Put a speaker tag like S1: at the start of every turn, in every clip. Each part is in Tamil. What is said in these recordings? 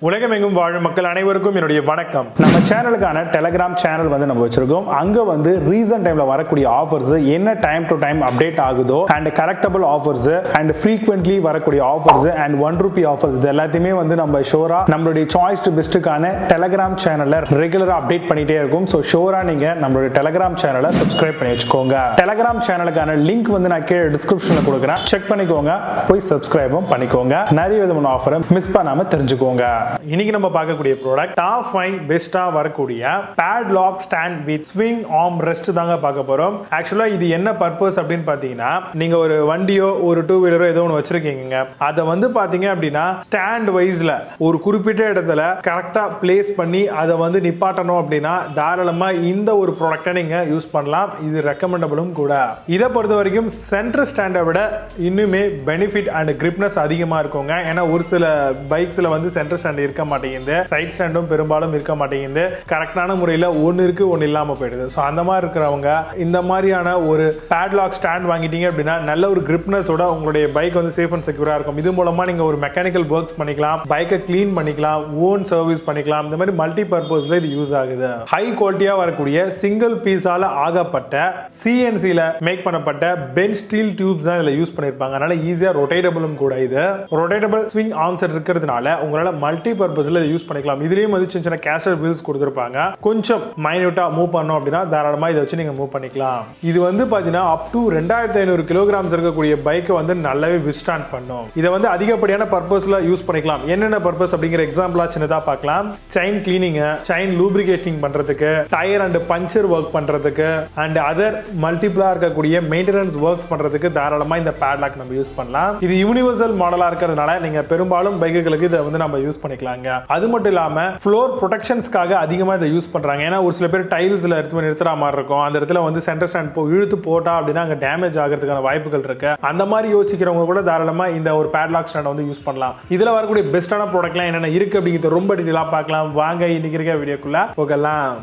S1: உலகமெங்கும் வாழும் மக்கள் அனைவருக்கும் என்னுடைய வணக்கம். நம்ம சேனலுக்கான டெலிகிராம் சேனல் நம்ம வச்சிருக்கோம். அங்க ரீசன்ட் டைம்ல வரக்கூடிய ஆஃபர்ஸ் என்ன டைம் டு டைம் அப்டேட் ஆகுதோ and correctable offers and frequently வரக்கூடிய ஆஃபர்ஸ் அண்ட் ₹1 ஆஃபர்ஸ் இது எல்லாத்தையுமே நம்ம ஷோரா நம்மளுடைய சாய்ஸ் டு பெஸ்ட்டுக்கான டெலிகிராம் சேனல்ல ரெகுலரா அப்டேட் பண்ணிட்டே இருக்கும். ஸோ ஷோரா நீங்க நம்மளுடைய டெலிகிராம் சேனலை சப்ஸ்கிரைப் பண்ணி வச்சுக்கோங்க. டெலிகிராம் சேனலுக்கான லிங்க் நான் கீழே டிஸ்கிரிப்ஷன்ல கொடுக்குறேன், செக் பண்ணிக்கோங்க, போய் சப்ஸ்கிரைபும் பண்ணிக்கோங்க. நிறைய விதமான ஆஃபரை மிஸ் பண்ணாம தெரிஞ்சுக்கோங்க. இன்னைக்கு நம்ம பார்க்கக்கூடிய ப்ராடக்ட் டாப் 5 பெஸ்டா வரக்கூடிய Padlock Stand with swing arm rest தாங்க பார்க்க போறோம். ஆக்சுவலா இது என்ன பர்பஸ் அப்படின்னு பாத்தீங்கன்னா, நீங்க ஒரு வண்டியோ ஒரு 2 வீலரோ ஏதோ ஒன்று வச்சிருக்கீங்க, அதை பாத்தீங்க அப்படின்னா ஸ்டாண்ட் வைஸ்ல ஒரு குறிப்பிட்ட இடத்துல கரெக்டா பிளேஸ் பண்ணி அதை நிப்பாட்டணும் அப்படின்னா தாராளமா இந்த ஒரு ப்ராடக்டை நீங்க யூஸ் பண்ணலாம். இது ரெக்கமெண்டபிளும் கூட. இதை பொறுத்த வரைக்கும் சென்டர் ஸ்டாண்டை விட இன்னுமே பெனிஃபிட் அண்ட் கிரிப்னஸ் அதிகமா இருக்குங்க. ஏன்னா ஒரு சில பைக்ஸ்ல சென்டர் ஸ்டாண்ட் இருக்க மாட்டேங்குது, சைட் ஸ்டாண்டும் பெரும்பாலும் இருக்க மாட்டேங்குது, கரெக்டான முறையில் ஒன்று இருக்கு ஒன்று இல்லாமல் போயிடுது. ஸோ அந்த மாதிரி இருக்கிறவங்க இந்த மாதிரியான ஒரு பேட்லாக் ஸ்டாண்ட் வாங்கிட்டீங்க அப்படின்னா நல்ல ஒரு கிரிப்னஸோட உங்களுடைய பைக் சேஃப் அண்ட் செக்யூரா இருக்கும். இது மூலமா நீங்க ஒரு மெக்கானிக்கல் ஒர்க்ஸ் பண்ணிக்கலாம், பைக்கை கிளீன் பண்ணிக்கலாம், ஓன் சர்வீஸ் பண்ணிக்கலாம். இந்த மாதிரி மல்டி பர்பஸ்ல இது யூஸ் ஆகுது. ஹை குவாலிட்டியா வரக்கூடிய சிங்கிள் பீஸால ஆகப்பட்ட சிஎன்சில மேக் பண்ணப்பட்ட பெஞ்ச் ஸ்டீல் டியூப்ஸ் தான் இதுல யூஸ் பண்ணிருப்பாங்க. அதனால ஈஸியா ரொட்டேட்டபிளும் கூட. இது ரொட்டேட்டபிள் ஸ்விங் ஆர்ம்ஸ் இருக்கிறதுனால உங்களால மல்டி பர்பஸ்ல யூஸ் பண்ணிக்கலாம். இதுலயும் சின்ன சின்ன கேஸ்டர் வீல்ஸ் கொடுத்திருப்பாங்க. கொஞ்சம் மைன்யூட்டா மூவ் பண்ணோம் அப்படின்னா தாராளமா இதை வச்சு நீங்க மூவ் பண்ணிக்கலாம். இது பாத்தீங்கன்னா அப் டு 2500 கிலோகிராம்ஸ் இருக்கக்கூடிய பைக்கை நல்லாவே விஸ்டாண்ட் பண்ணும். இதை அதிகப்படியான பர்பஸ்ல யூஸ் பண்ணிக்கலாம். என்னென்ன பர்பஸ் அப்படிங்கிற எக்ஸாம்பிளா சின்னதா பார்க்கலாம். செயின் கிளீனிங், செயின் லூப்ரிகேட்டிங் பண்றதுக்கு, டயர் அண்ட் பஞ்சர் ஒர்க் பண்றதுக்கு அண்ட் அதர் மல்டிபிளா இருக்கக்கூடிய மெயின்டெனன்ஸ் ஒர்க்ஸ் பண்றதுக்கு தாராளமா இந்த பேட்லாக் நம்ம யூஸ் பண்ணலாம். இது யூனிவர்சல் மாடலா இருக்கிறதுனால நீங்க பெரும்பாலும் பைக்குகளுக்கு இதை நம்ம யூஸ் பண்ணிக்கலாங்க. அது மட்டும் இல்லாம ஃப்ளோர் ப்ரொடெக்ஷன்ஸ்க்காக அதிகமா இதை யூஸ் பண்றாங்க. ஏன்னா ஒரு சில பேர் டைல்ஸ்ல எடுத்து நிறுத்துற மாதிரி இருக்கும், அந்த இடத்துல சென்டர் ஸ்டாண்ட் இழுத்து போட்டா அப்படின்னா அங்க டேமேஜ் ஆகிறதுக்கான வாய்ப்புகள் இருக்கு. அந்த மாதிரி யோசிக்கிறவங்க கூட தாராளமா இந்த ஒரு பேட்லாக் ஸ்டாண்ட் யூஸ் பண்ணலாம். இதுல வரக்கூடிய பெஸ்டான ப்ராடக்ட்லாம் என்னென்ன இருக்கு அப்படிங்கிறது ரொம்ப டீடைலா பார்க்கலாம். வாங்க இன்னைக்கு இருக்க வீடியோக்குள்ள போகலாம்.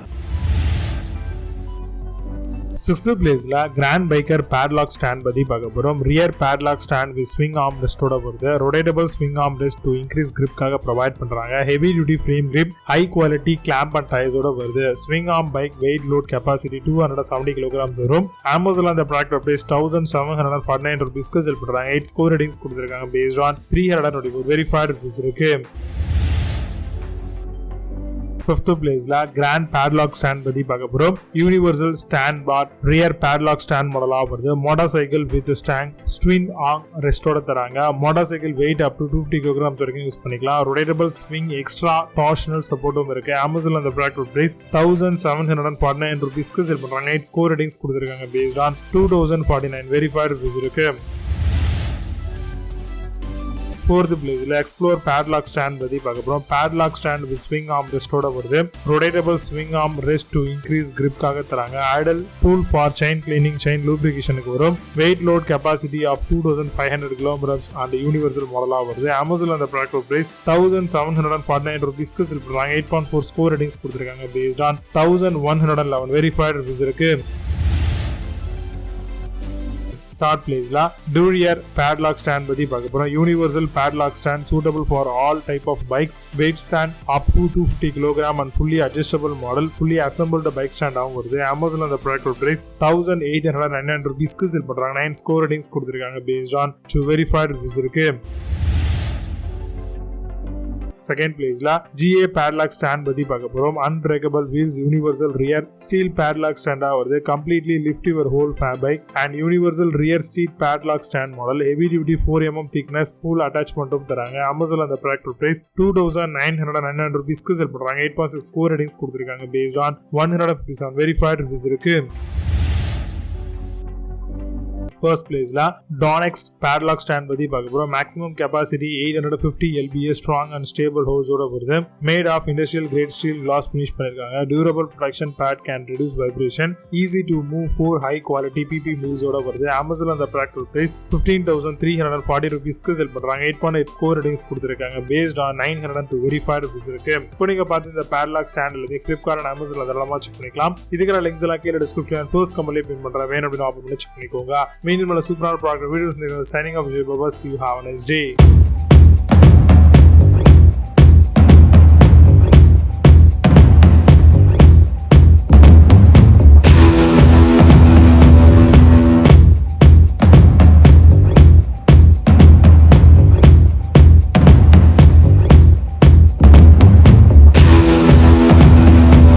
S1: 6th பிளேஸ்ல கிராண்ட் பைக்கர் பேட்லாக் ஸ்டாண்ட் பத்தி பார்க்க போறோம். Rear paddock stand with swing arm ரெஸ்டோட வருது. Rotatable swing arm rest to increase கிரிப்காக ப்ரொவைட் பண்றாங்க. Heavy duty frame grip, high quality clamp and டயர்ஸோட வருது. Swing arm bike weight load capacity 270 kilograms வரும். அமேசான்ல அந்த ப்ராடக்ட் பிரைஸ் ₹1749 செல் பண்றாங்க. 8 ஸ்கோர் ரேட்டிங்ஸ் கொடுத்திருக்காங்க பேஸ்ட் ஆன் 324 வெரிஃபைட் ரிவ்யூஸ் இருக்கு. 5th பிளேஸ்ல கிராண்ட் பேட்லாக் ஸ்டாண்ட் பத்தி பார்க்க போறோம். Universal stand for rear paddock stand மாடலா வருது. Motorcycle with stand swing arm ரெஸ்டோட தராங்க. Motorcycle weight up to 250 kilograms வரைக்கும் யூஸ் பண்ணிக்கலாம். ரொட்டேட்டபிள் ஸ்விங் எக்ஸ்ட்ரா டார்ஷனல் சப்போர்ட்டும் இருக்கு. அமேசான்ல அந்த ப்ராடக்ட் பிரைஸ் ₹1749 செல் பண்றாங்க. 8 ஸ்கோர் ரேட்டிங்ஸ் கொடுத்திருக்காங்க பேஸ்ட் ஆன் 2049 வெரிஃபைட் ரிவ்யூஸ் இருக்கு. 4th பிளேஸ்ல எக்ஸ்ப்ளோர் பேட்லாக் ஸ்டாண்ட் பத்தி பார்க்க போறோம். Paddock stand with swing arm ரெஸ்டோட வருது. Rotatable swing arm rest to increase கிரிப்காக தராங்க. Ideal tool for chain cleaning, chain லூப்ரிகேஷனுக்கு வரும். Weight load capacity of 2500 kilograms and universal மாடலா வருது. அமேசான்ல அந்த ப்ராடக்ட் பிரைஸ் ₹1749 செல் பண்றாங்க. 8.4 ஸ்கோர் ரேட்டிங்ஸ் கொடுத்திருக்காங்க பேஸ்ட் ஆன் 1111 வெரிஃபைட் ரிவ்யூஸ் இருக்கு. 3rd பிளேஸ்ல டூரியர் பேட்லாக் ஸ்டாண்ட் பத்தி பார்க்க போறோம். Universal padlock stand suitable for all type of bikes. Weight stand up to 250 kilogram and fully adjustable model. Fully assembled bike stand ஆகும் வருது. அமேசான்ல அந்த ப்ராடக்ட் பிரைஸ் ₹1899 செல் பண்றாங்க. 9 ஸ்கோர் ரேட்டிங்ஸ் கொடுத்திருக்காங்க பேஸ்ட் ஆன் 2 வெரிஃபைட் ரிவ்யூஸ் இருக்கு. 2nd பிளேஸ்ல GA பேட்லாக் ஸ்டாண்ட் பத்தி பார்க்க போறோம். Unbreakable wheels, universal rear steel paddock ஸ்டாண்டா வருது. Completely lift your whole bike and universal rear steel paddock stand model. Heavy duty 4 mm thickness pull அட்டாச்மெண்ட்டும் தராங்க. அமேசான்ல அந்த ப்ராடக்ட் பிரைஸ் ₹2999 செல் பண்றாங்க. 8.6 ஸ்கோர் ரேட்டிங்ஸ் கொடுத்திருக்காங்க பேஸ்ட் ஆன் 157 வெரிஃபைட் ரிவ்யூஸ் இருக்கு. 1st பிளேஸ்ல டானெக்ஸ்ட் பேட்லாக் ஸ்டாண்ட் பத்தி பார்க்க போறோம். Maximum capacity 850 lbs strong and stable ஹோல்ஸோட வருது. Made of industrial grade steel gloss finish பண்ணிருக்காங்க. Durable protection pad can reduce vibration. Easy to move 4 high quality PP மீல்ஸோட வருது. அமேசான்ல அந்த ப்ராடக்ட் பிரைஸ் ₹15,340 செல் பண்றாங்க. 8.8 ஸ்கோர் ரேட்டிங்ஸ் கொடுத்திருக்காங்க பேஸ்ட் ஆன் 902 வெரிஃபைட் ரிவ்யூஸ் இருக்கு. இப்போ நீங்க பார்த்து இந்த பேட்லாக் ஸ்டாண்ட் இல்ல ஃபிளிப்கார்ட் அண்ட் அமேசான்ல அதெல்லாம் செக் பண்ணிக்கலாம். இதுக்கு லிங்க்ஸ் எல்லாம் கீழே டிஸ்கிரிப்ஷன் ஃபர்ஸ்ட் கமெண்ட்ல பின் பண்றேன். வேணும் அப்படின்னு ஆப்ஷன் செக் பண்ணிக்கோங்க. மீண்டும் சூப்பரான product videos signing off. See you. Have a nice day.